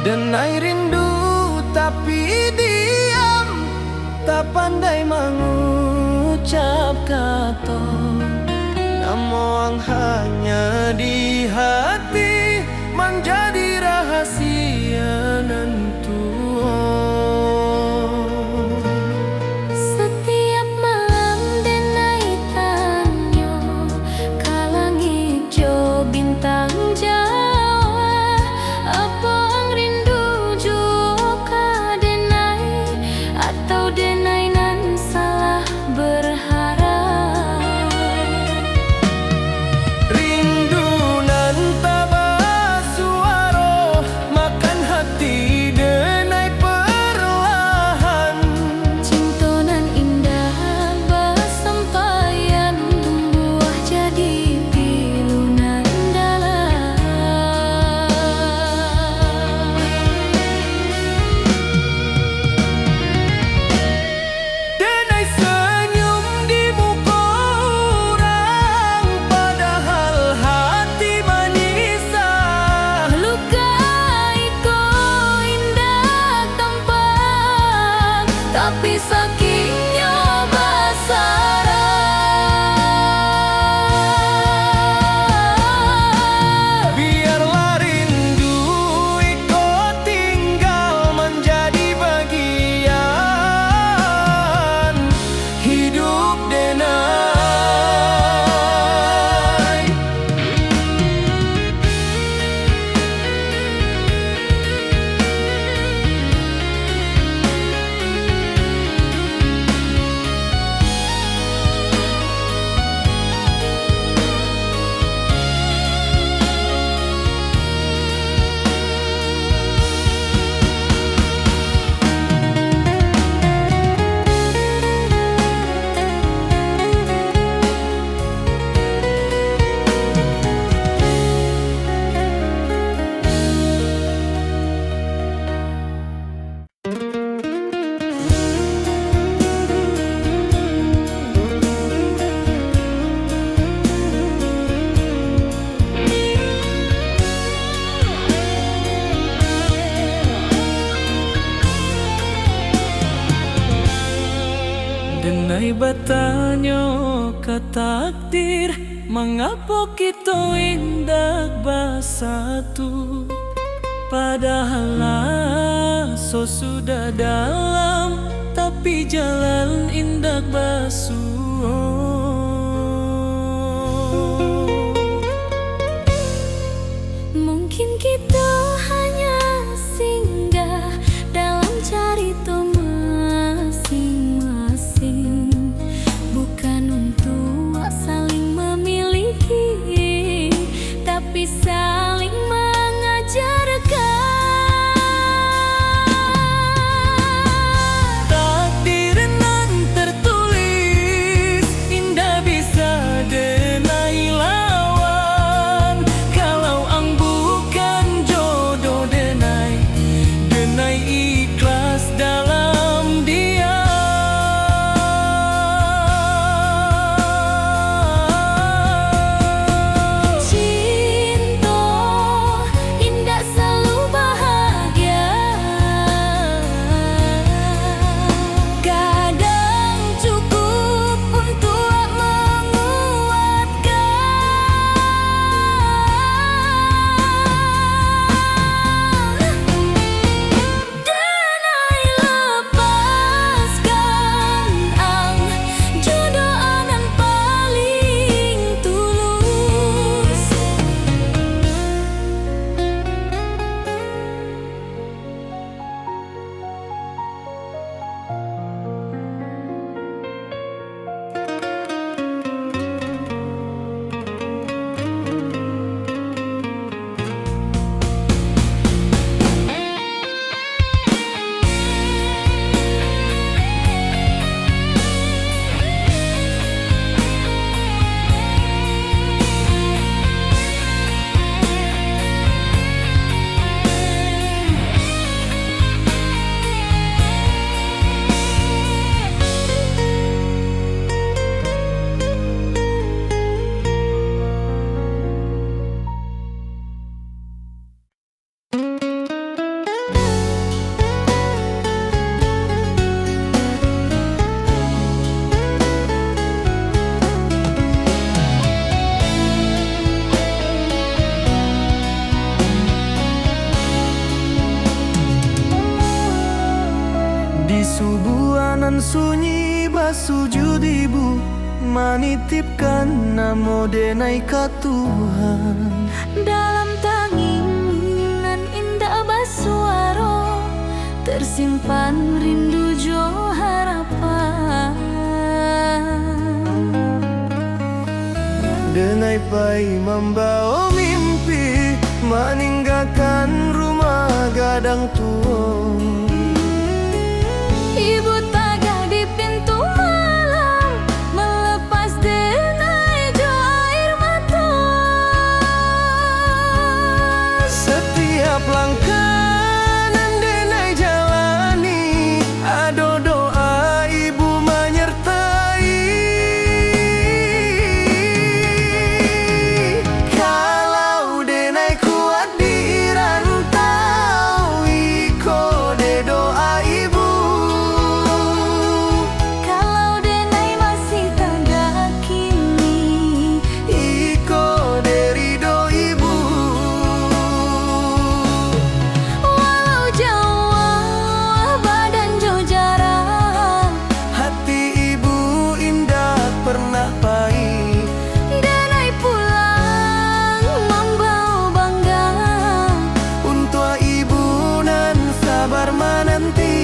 Denai rindu tapi diam, tak pandai mengucap kata. Namun hanya di hati menjadi rahasia nantu. Setiap malam denai tanyo, kalang hijau bintang Jawa. Apa ang rindu juga denai, atau denai nan salah berharap? Rindu nan tabah suara makan hati denai perlahan. Cinta nan indah bersampaian, tumbuh jadi pilu nan dalam. Denai senyum di muka orang, padahal hati menyisah. Melukai ko indah tampak, tapi sakitnya basarah. Biarlah rindu ikut tinggal menjadi bagian hidup denai. Denai bertanya ke takdir, mengapa kita indah bersatu? Padahal so sudah dalam, tapi jalan indah basuh. Mungkin kita hanya singgah dalam cerita masing-masing, bukan untuk saling memiliki, tapi saling mengajarkan. Takdir nan tertulis indah bisa denai nan sunyi basujud ibu, manitipkan namo denai ka Tuhan. Dalam tanginan indah basuaro, tersimpan rindu jo harapan. Denai pai membawa mimpi, meninggalkan rumah gadang tua. Ibu tagah di pintu malam, melepas denai jo air mata. Setiap langkah nan denai jalani, ado doa ibu menyertai. Kalau denai kuat di rantau, iko de doa ibu. Kalau denai masih tagah kini, Iko de ridho ibu. walau jauh badan jo jarang, Hati ibu indah pernah pahit. denai pulang membawa bangga. Untuk ibu nan sabar menanti.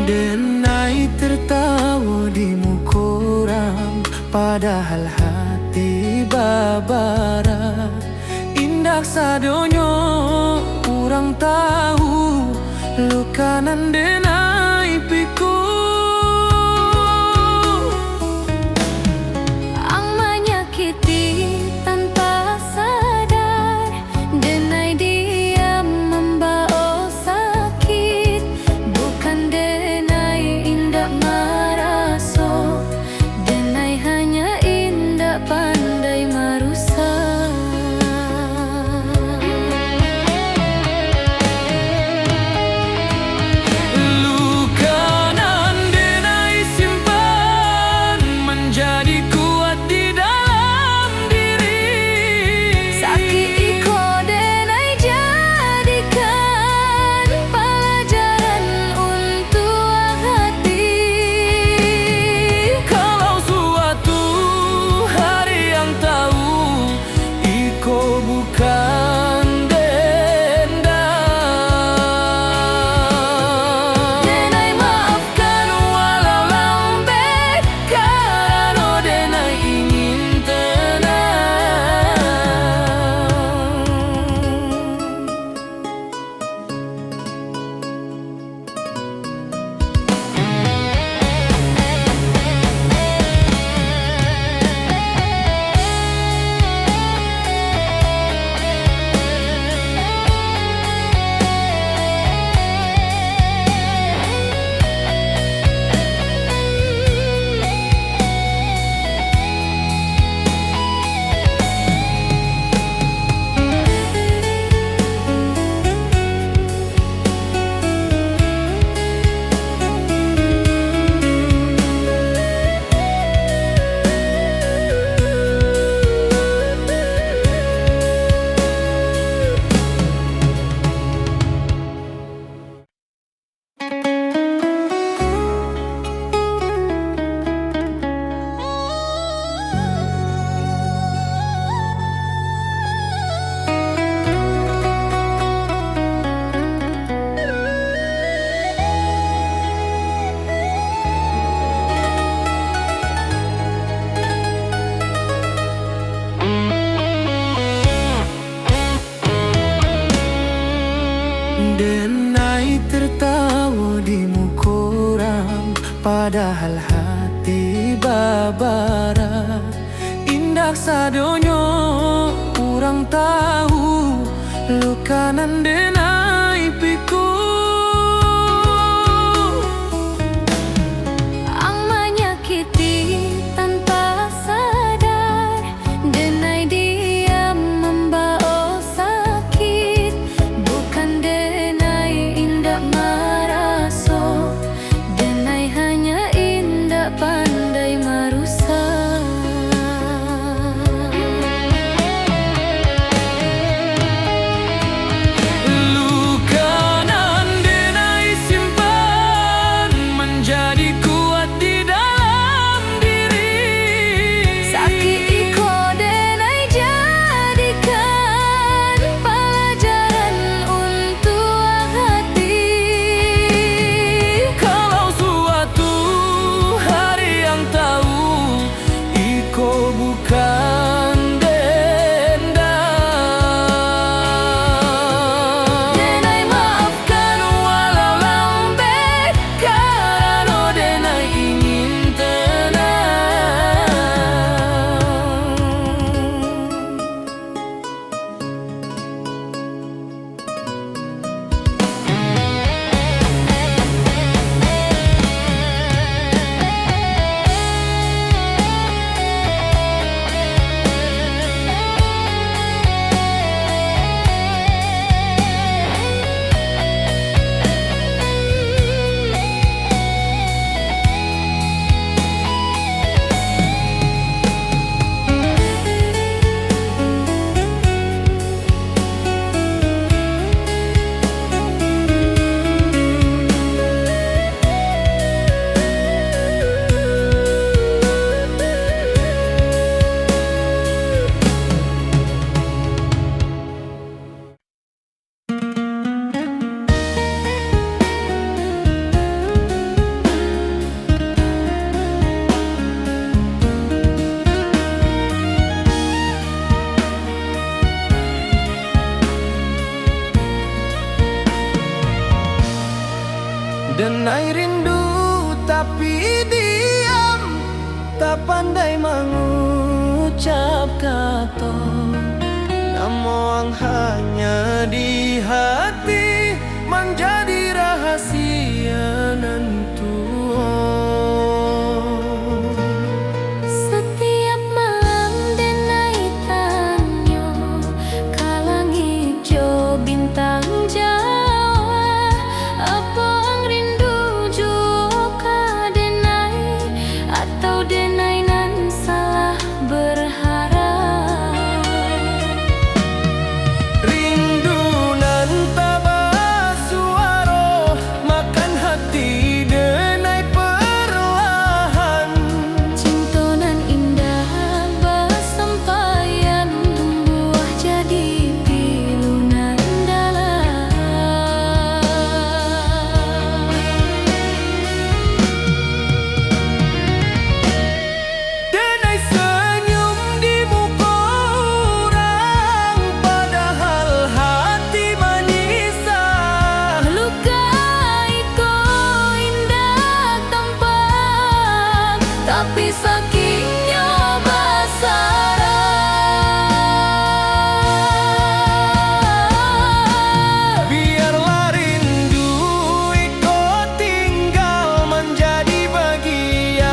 Denai tertawa di mukoram, padahal hati babara. Indah sadonyo kurang tahu, luka nan denai piku. Ang menyakiti tanpa sadar, denai diam membawa sakit. Bukan denai indah maraso, denai hanya indah pandai marusak. padahal hati babara. Indak sadonyo kurang tahu lukanan denai piku. Ang menyakiti tanpa sadar, denai diam membawa sakit. Bukan denai indak maraso, denai hanya indak pandai marusak. Denai rindu tapi diam, tak pandai mengucap kata. Namun hanya di hati menjadi rahasia nantu. Setiap malam denai tanyo, kalang hijau bintang Jawa. Apa ang rindu juga denai, atau denai nan salah berharap? Rindu nan tabah suara makan hati denai perlahan. Cinta nan indah bersampaian tumbuh jadi pilu nan dalam. Denai senyum di muka orang, padahal hati menyisah. Lukai ko indah tampak, tapi sakitnya basarah. Biarlah rindu ikut tinggal menjadi bagian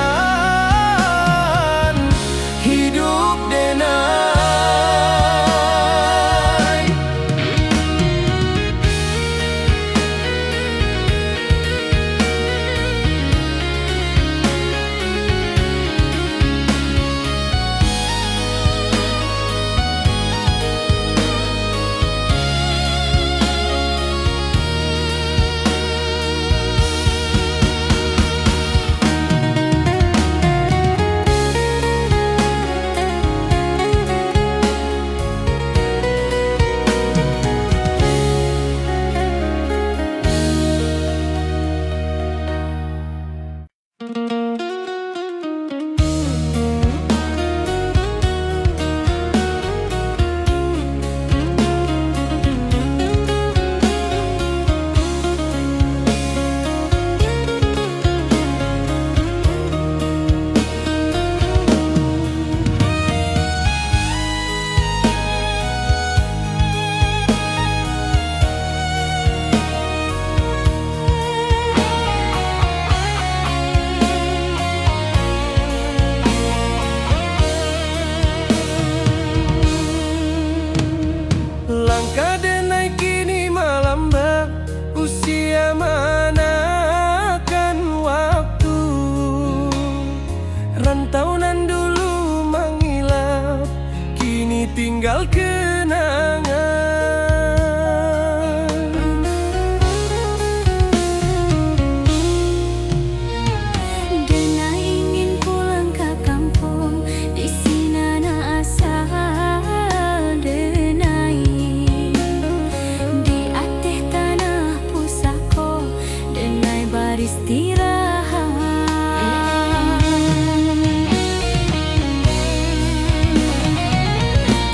hidup denai. kenangan. Denai ingin pulang ke kampung, di sini na asal Denai. Di ateh tanah pusako, Denai beristirahat.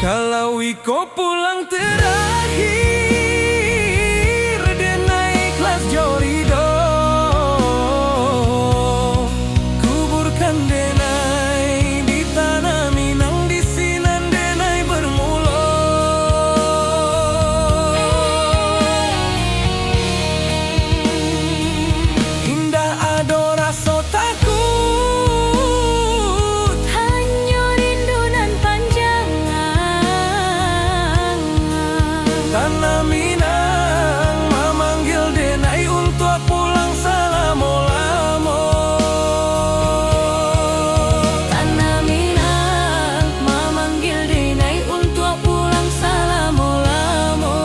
Kalau Iko pulang terakhir, Denai ikhlas jorido. Kuburkan Denai di tanah Minang, di sinan Denai bermula. Indah ado rasa takut, Hanya rindu nan panjang. tanah Minang memanggil Denai untuk pulang selama-lama. Tanah Minang memanggil Denai untuk pulang selama-lama.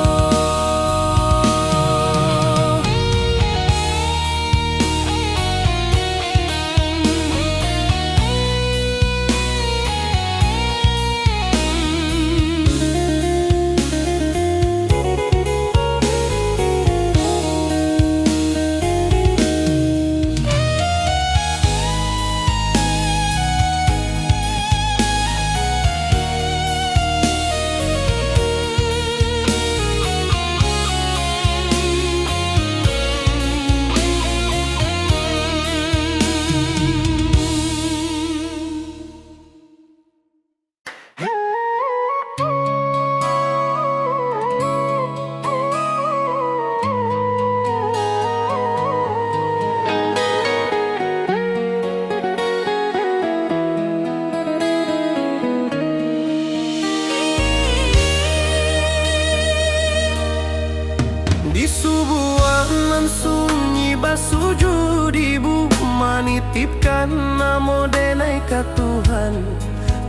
Di sebuah nan sunyi basujud, ibu menitipkan nama Denai ke Tuhan.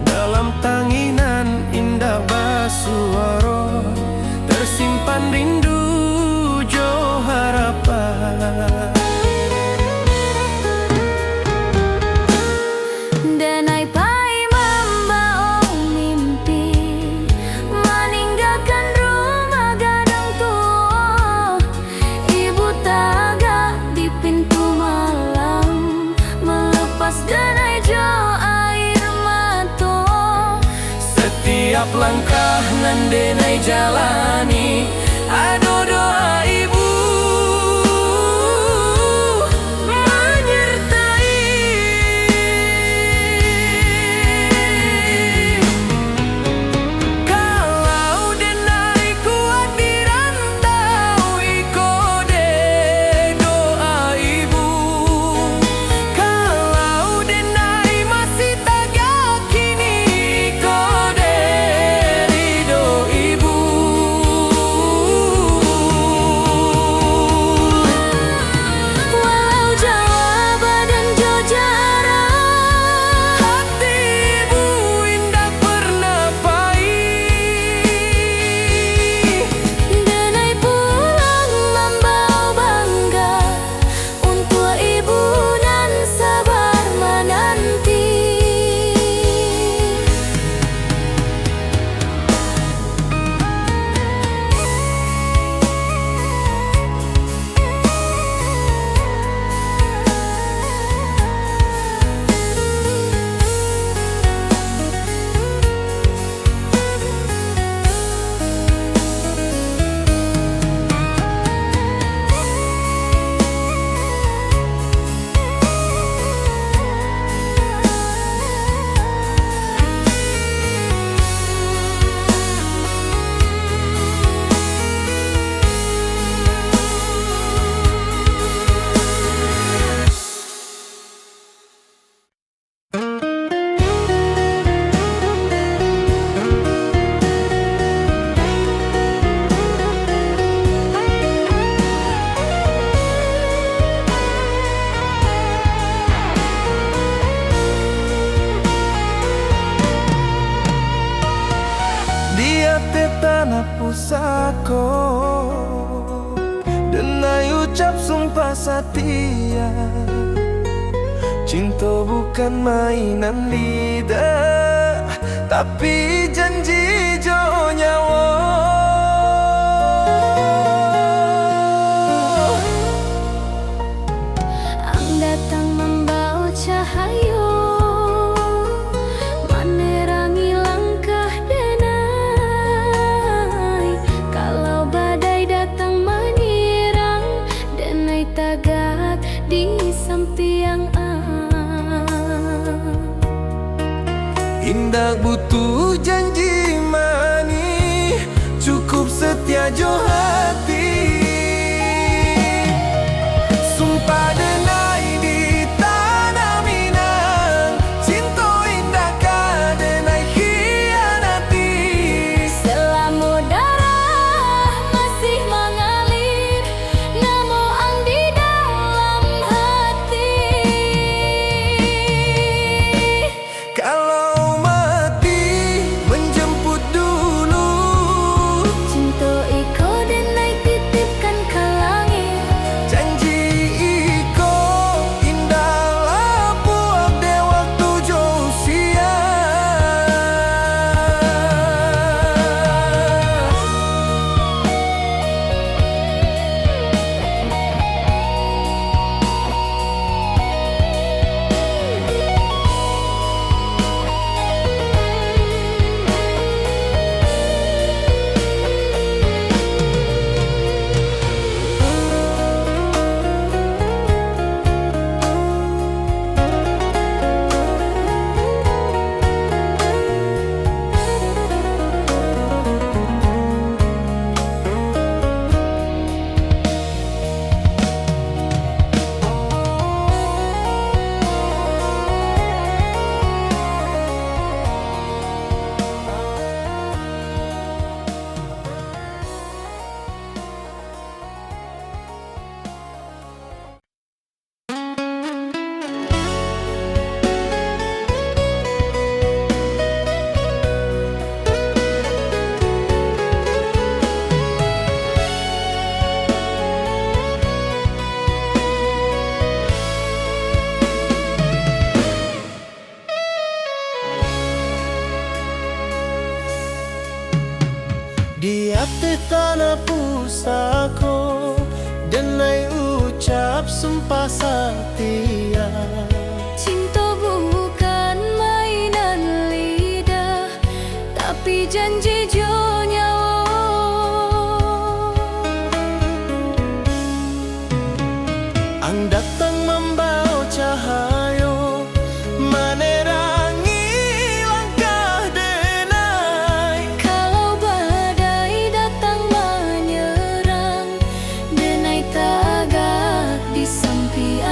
Dalam tanginan indah basuara, tersimpan rindu jo harapan. Denai pai membawa mimpi, meninggalkan rumah gadang tua. Ibu tagak di pintu malam, melepas Denai jo air mata. Setiap langkah nan Denai jalani, ado doa ibu menyertai. Kalau Denai kuat dirantau, Iko de doa ibu. Kalau Denai masih tak yakin, Iko de ridho ibu. ko, denai ucap sumpah setia. Cinta bukan mainan lidah, tapi janji jo nyawa. Ang datang membawa cahaya, menerangi langkah denai. Kalau badai datang menyerang, denai tagak di samping Indah butuh janji mani, cukup setia jo hati. Sumpah denai di tanah Minang, cinta indah ka denai khianati. selama darah masih mengalir, namo ang di dalam hati. Kalau mati menjemput dulu, Cinta iko denai titipkan ke langit. janji iko indah buat de waktu jo usia. Di hati tanah pusako, denai ucap sumpah setia. Cinta bukan mainan lidah, tapi janji jo nyawa. Ang datang membawa cahaya, menerangi langkah denai. Kalau badai datang menyerang, denai tagak di samping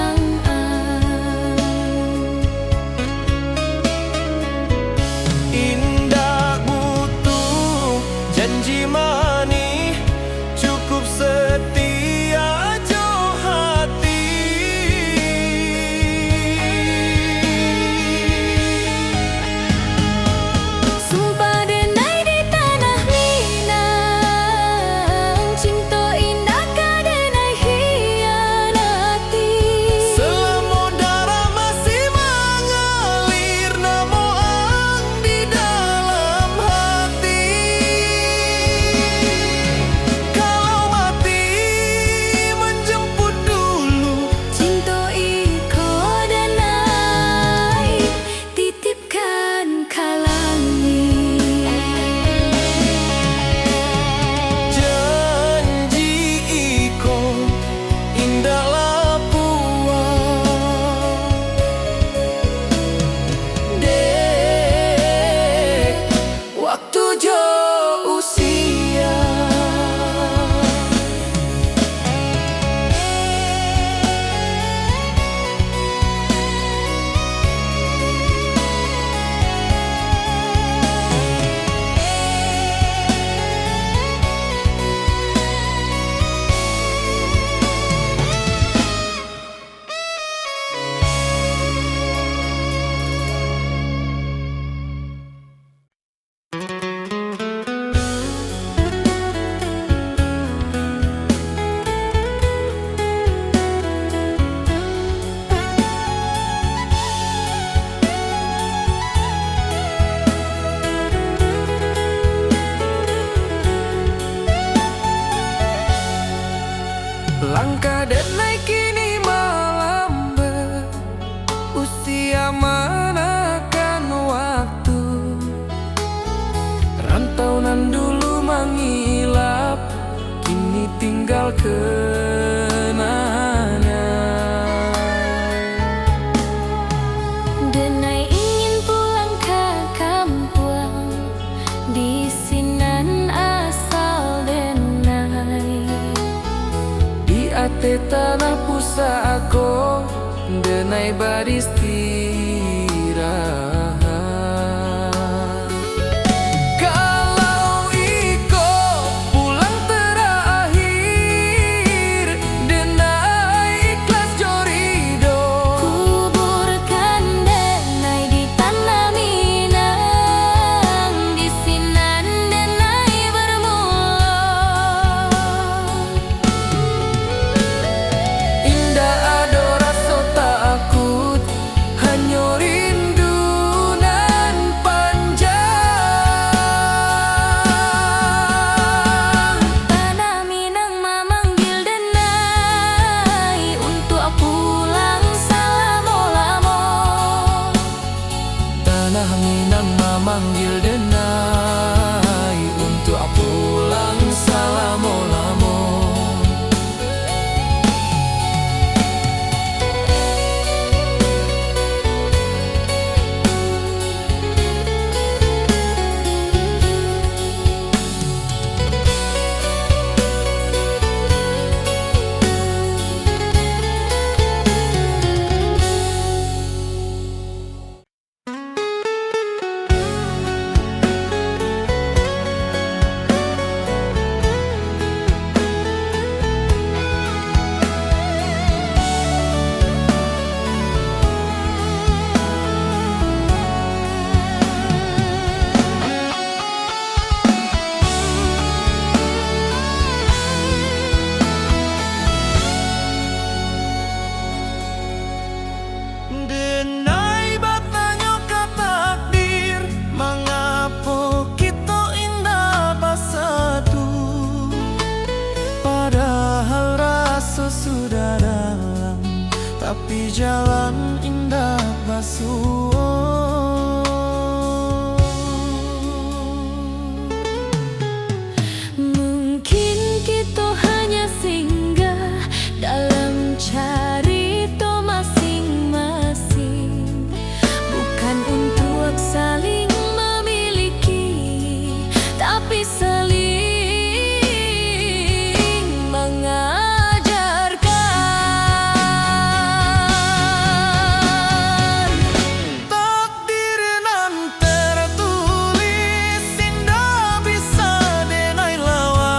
tanah pusako denai beristirahat. Kalau iko pulang terakhir denai ikhlas jorido, Kuburkan denai di tanah Minang, di sinan denai bermula. indah ado rasa takut, hanya rindu nan panjang. Tanah Minang memanggil denai untuk pulang selama-lama. Tanah Minang memanggil denai untuk pulang selama-lama. Denai batanya ke takdir, mengapa kita indah bersatu, padahal rasa sudah dalam, tapi jalan indah basuh. Mungkin kita hanya singgah dalam carita masing-masing, bukan untuk saling memiliki, tapi saling mengajarkan. Takdir nan tertulis indah bisa denai lawan.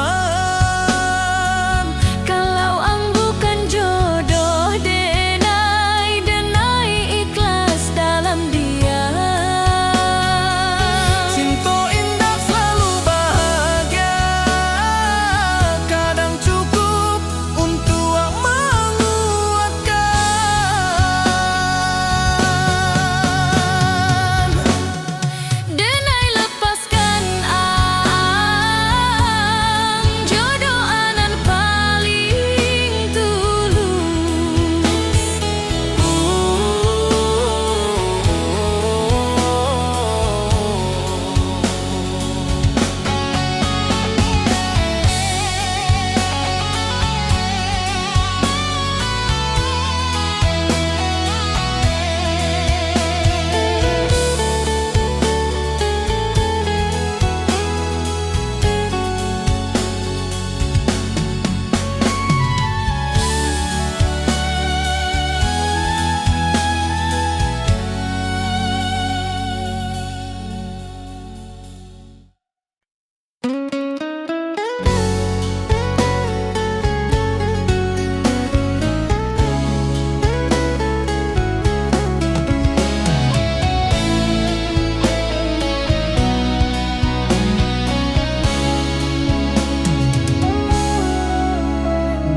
Kalau anggukan jodoh denai, denai ikhlas dalam dia. Cinta indah selalu bahagia, kadang cukup untuk menguatkan. Denai lepaskan ang jodoh anan paling tulus.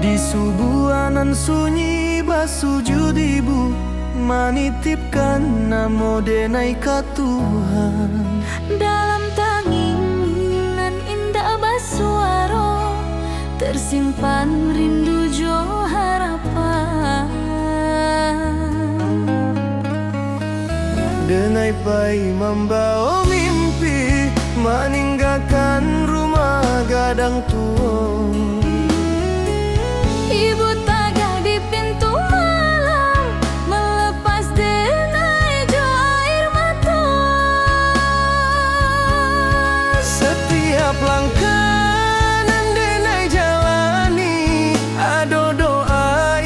Di subuhanan sunyi basujud ibu, menitipkan namo denai ka Tuhan. Dalam tanginan indah basuaro, tersimpan rindu jo harapan. Denai pai membawa mimpi, meninggalkan rumah gadang tua. Ibu tagah di pintu malam, melepas denai jo air mata. Setiap langkah nan denai jalani, ado doa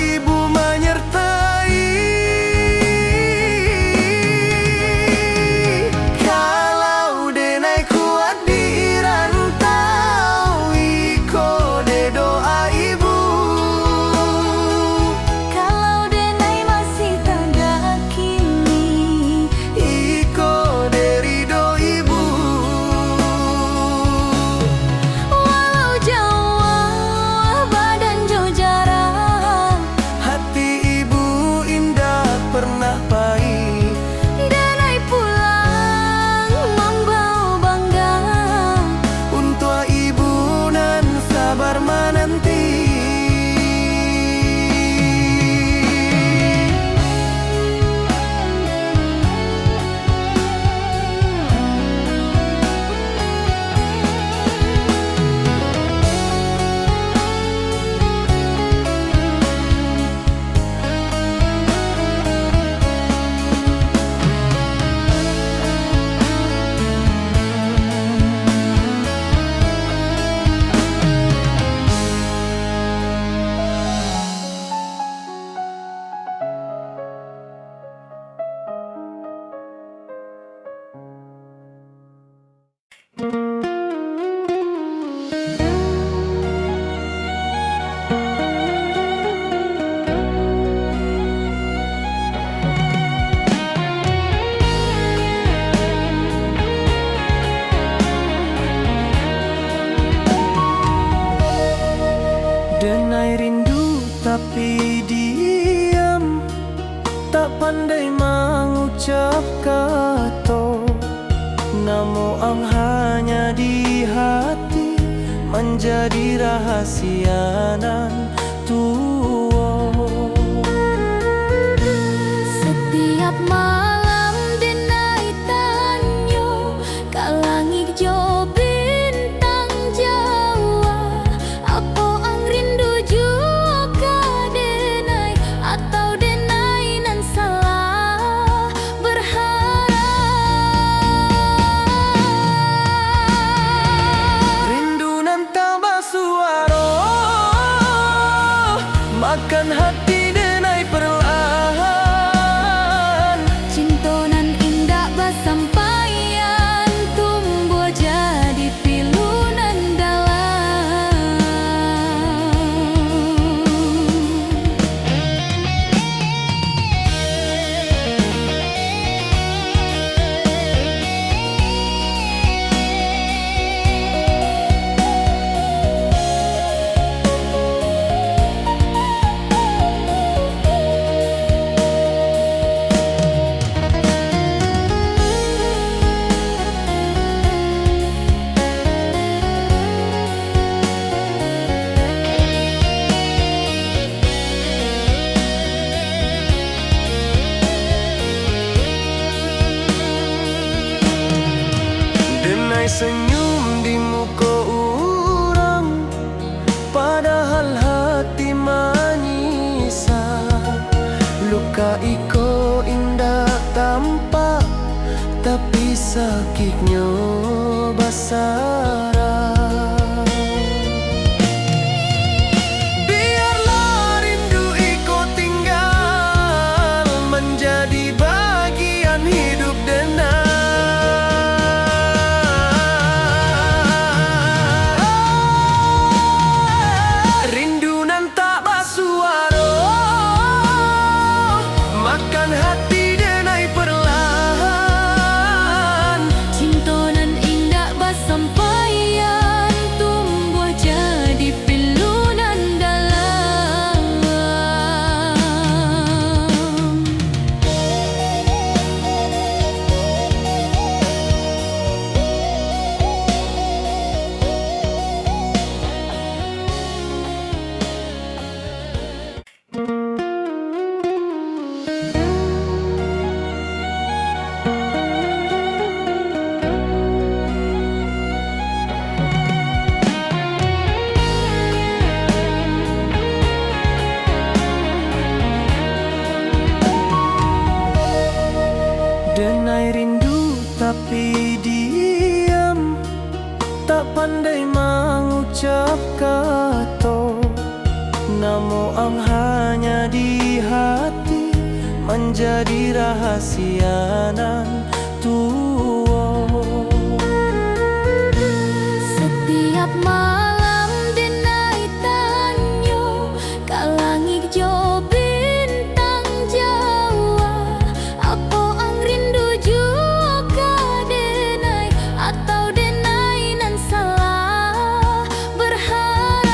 tapi diam, tak pandai mengucap kata. Namo ang hanya di hati, menjadi rahasia nan tua. Setiap malam denai tanyo kalangig jo bintang Jawa. Apo ang rindu juga denai atau denai nan salah berharap. Rindu nan tambah suara, makan hati denai perlahan. Cintonan indah basampaian tumbuh jadi pilunan dalam. Denai senyum di muka orang, padahal hati menyisap. Luka iko indah tampak, tapi sakitnya basara. Biarlah rindu iko tinggal, menjadi bagian hidup denai. Rindu nan tak bersuara, makan hati denai perlahan. Cintonan indah basampaian tumbuh jadi pilunan dalam. Denai rindu tapi diam, tak pandai mengucap kata. Namo ang hanya di hati, menjadi rahasia nan tua. Setiap malam denai tanyo kalangig jo bintang Jawa. Apo ang rindu juga denai atau denai nan salah berharap.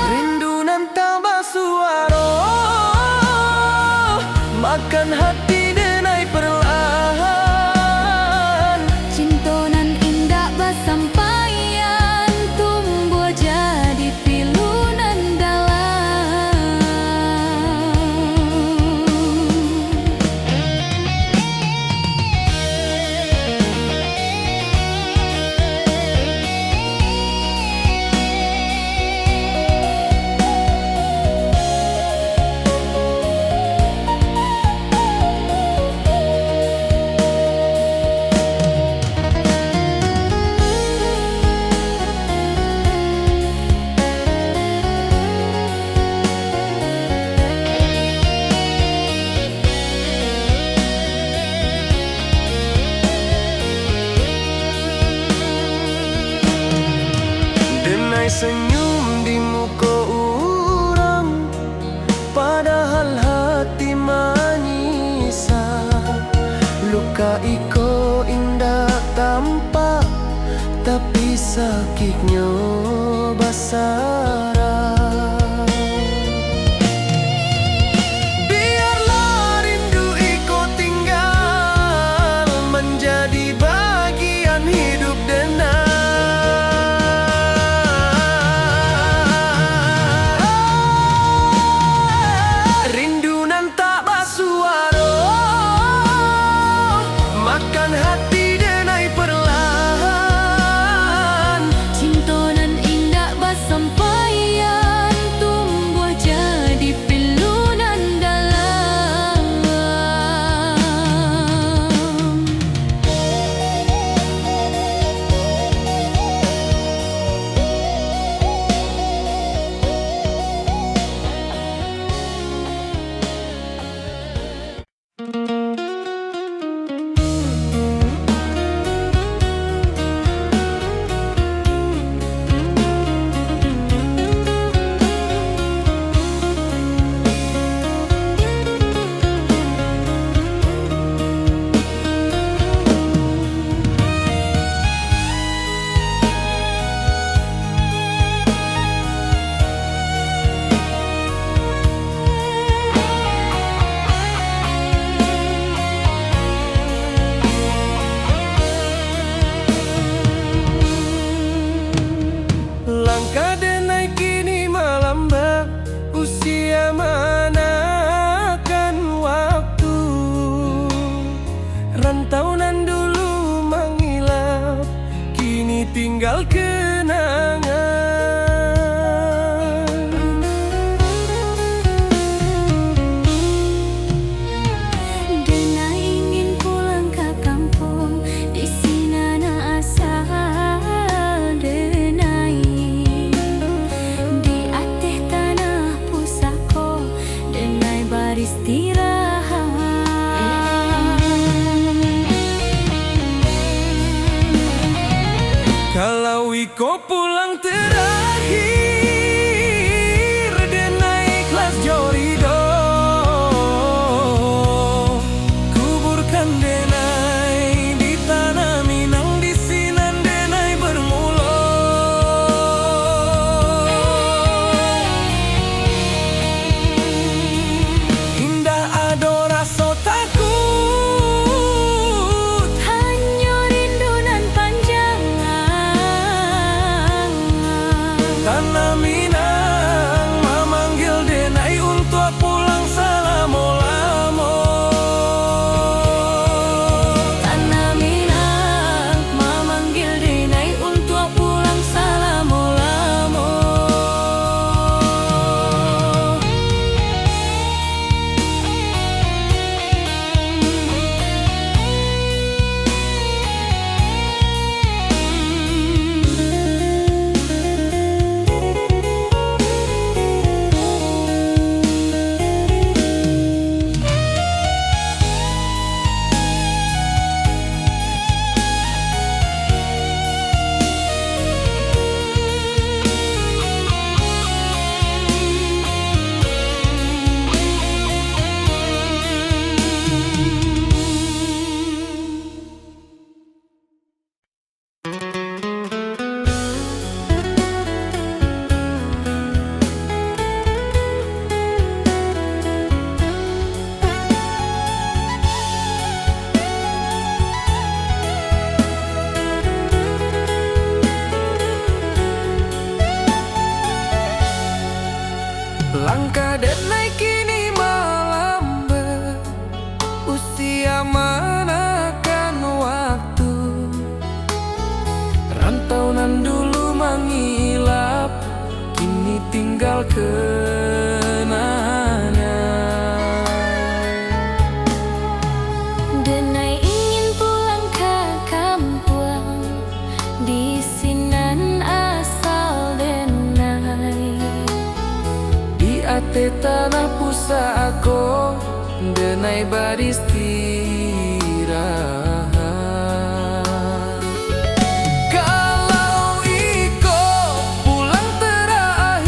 Rindu nan tambah suara, makan hati denai perlahan. Cintonan indah basampaian tumbuh jadi pilunan dalam. Denai senyum di muka orang, padahal hati menyisap. Luka iko indah tampak, tapi sakitnya tinggal kenangan. Denai ingin pulang ke kampung, di sini na asal denai. Di ateh tanah pusako, denai beristirahat. Kalau Iko pulang terakhir, denai ikhlas jorido. Kuburkan denai di tanah Minang, di sinan denai bermula. Indah ado rasa takut, Hanya rindu nan panjang. tanah Minang memanggil denai untuk pulang selama-lama. Tanah Minang memanggil denai untuk pulang selama-lama. Langkah denai kini melambat, usia menekan waktu. Rantau nan dulu mengilap, kini tinggal kenangan. Denai ingin pulang ke kampung, di sinan asal denai. Di ate tanah pusako, denai beristirahat. Kalau Iko pulang terakhir,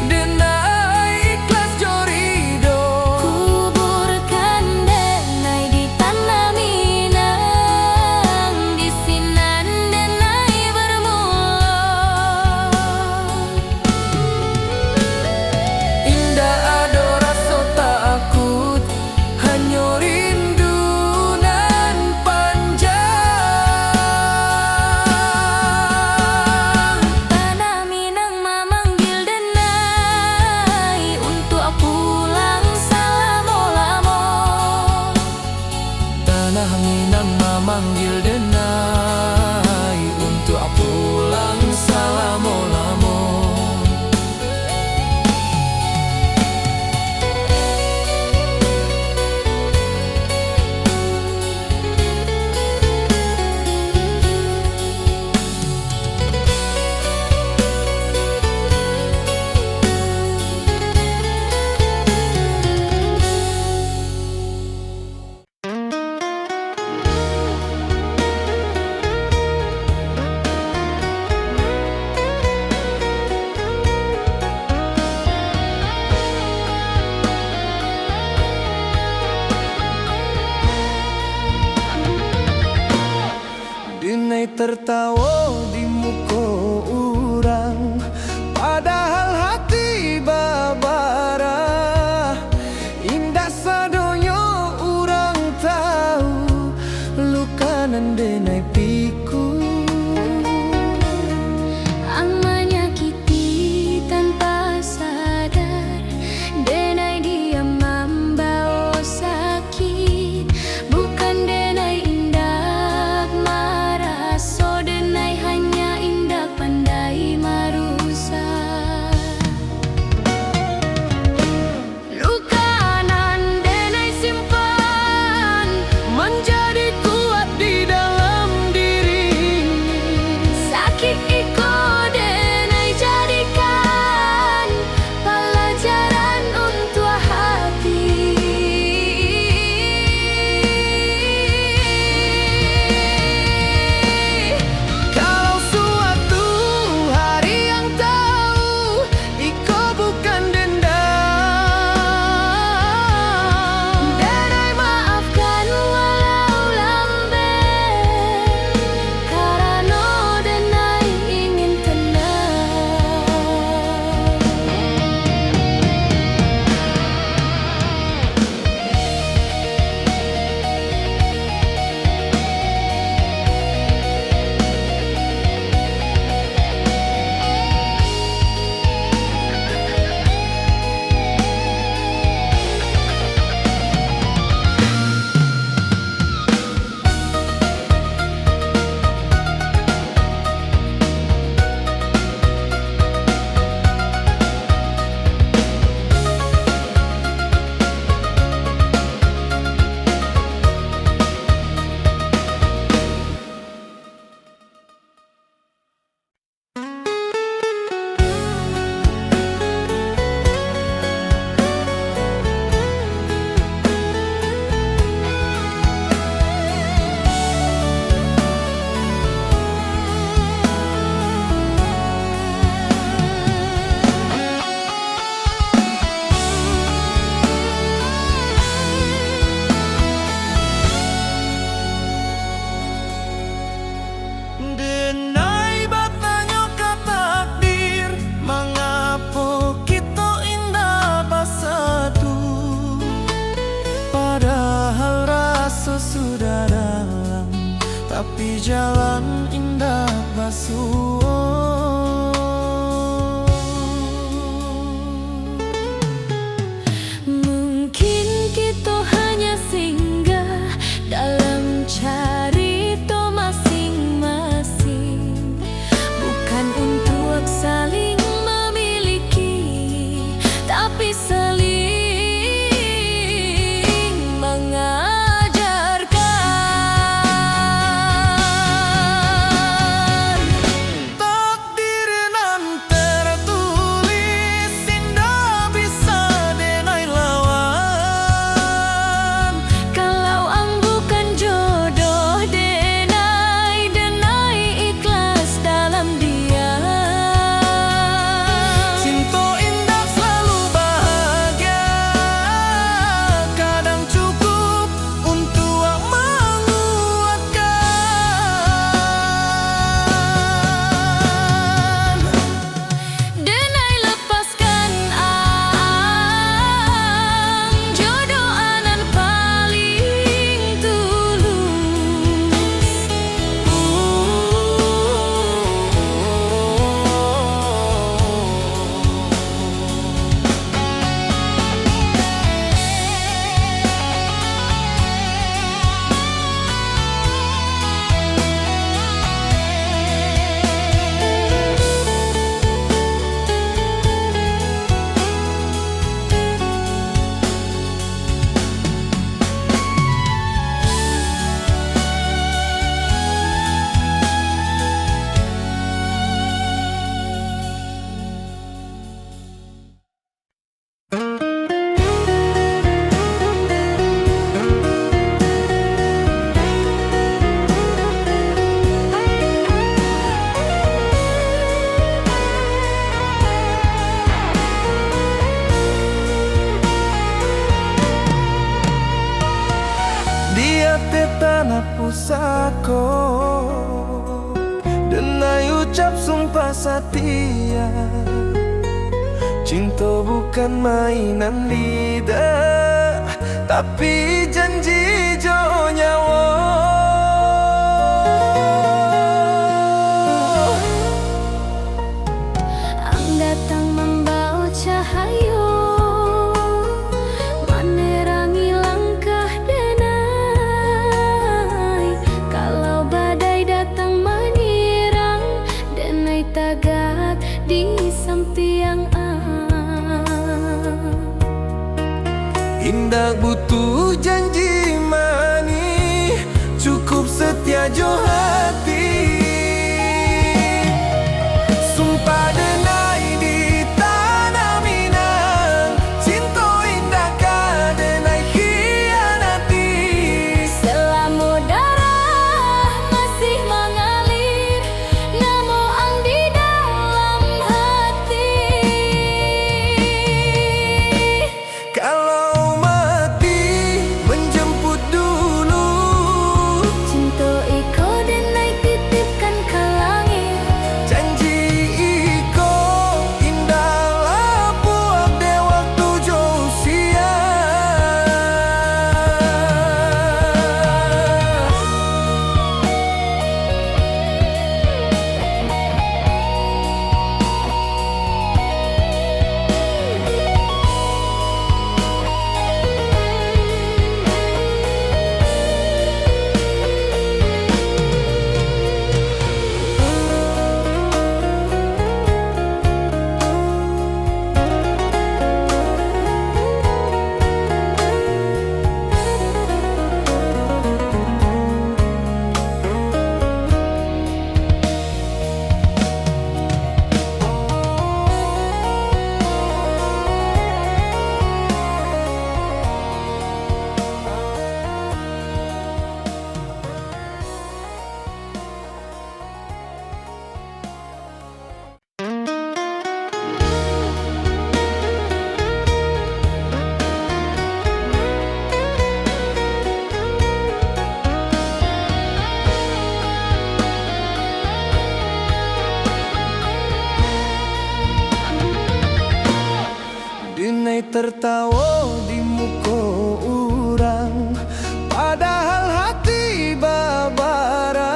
denai ikhlas jorido. Kuburkan denai di tanah Minang, di sinan denai bermula. Indah ado rasa takut, hanya rindu sumpah setia. Cinta bukan mainan lidah, tapi janji jo nyawa. Ang datang membawa cahaya, menerangi langkah denai. Kalau badai datang menyerang, denai tagak di samping Indah butuh janji mani, cukup setia jo hati. Sumpah denai di tanah Minang, cinta indah ka denai hianati. selama darah masih mengalir, namo ang di dalam hati. Kalau mati menjemput dulu, Cinta iko denai titipkan ke langit. janji iko indah buat de waktu jo usia. Denai tertawa di muka orang, padahal hati babara.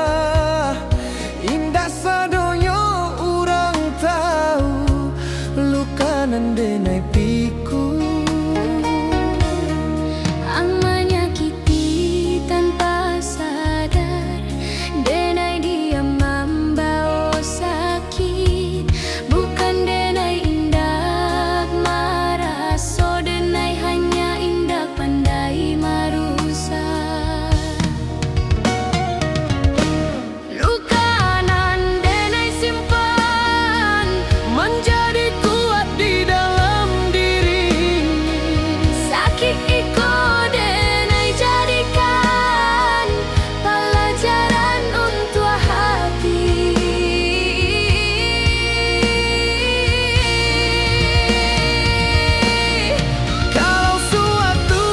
Indah sadonyo orang tahu, lukanan denai piku. Ang menyakiti tanpa sadar, denai dia membawa sakit. Bukan denai indah marah, so denai hanya indah pandai marusak. Lukanan denai simpan, menjadi kuat di dalam diri. Sakit iko denai jadikan pelajaran untuk hati. Kalau suatu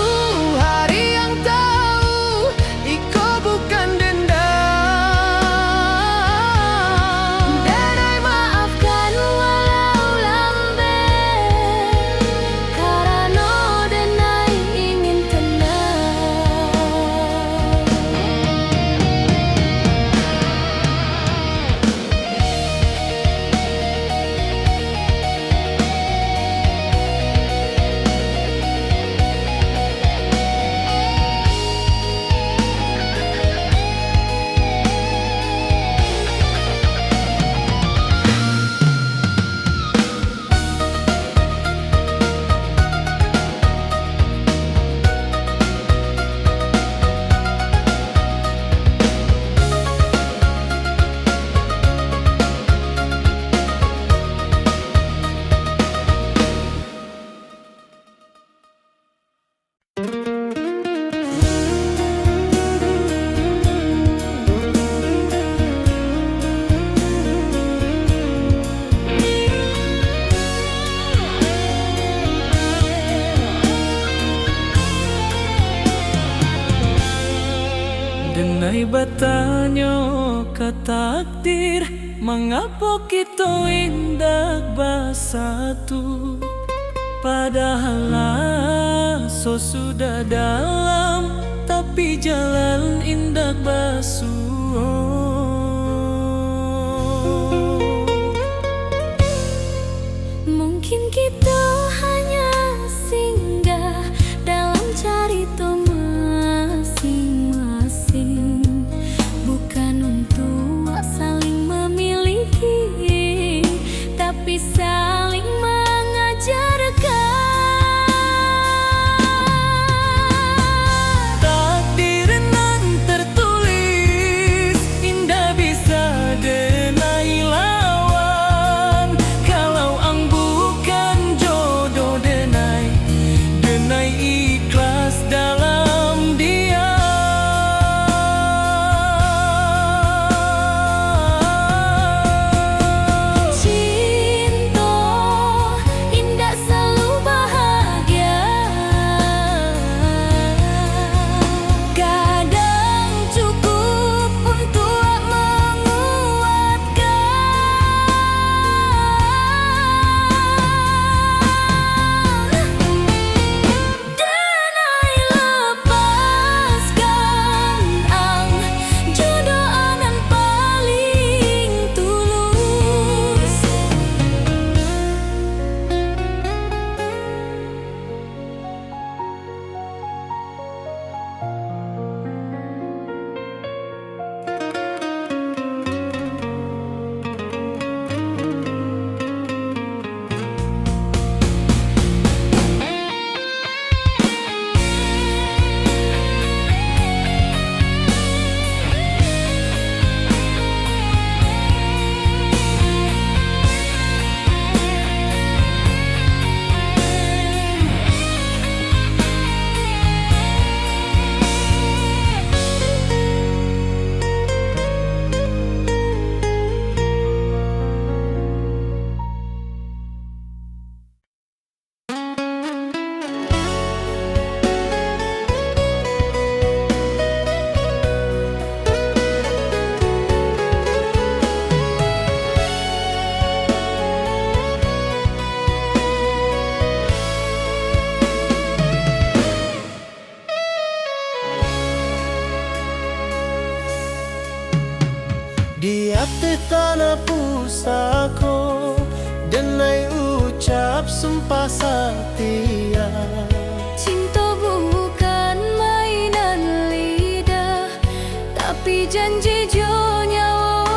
hari yang tahu, iko bukan dendam. Denai maafkan walau lambat, karena denai ingin tenang. Denai batanya ke takdir, mengapa kita indah bersatu? Padahal so sudah dalam, tapi jalan indah basuh. Mungkin kita hanya singgah dalam cerita masing-masing, bukan untuk saling memiliki, tapi saling mengajarkan. Takdir nan tertulis indah bisa denai lawan, kalau ang bukan jodoh denai, denai ikhlas dalam dia. Cinta indah selalu bahagia, kadang cukup untuk menguatkan. Denai lepaskan ang jodoh anan paling tulus. Di hati tanah pusako, denai ucap sumpah setia. Cinta bukan mainan lidah, tapi janji jo nyawa.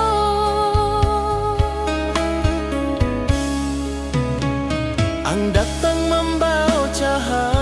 Ang datang membawa cahaya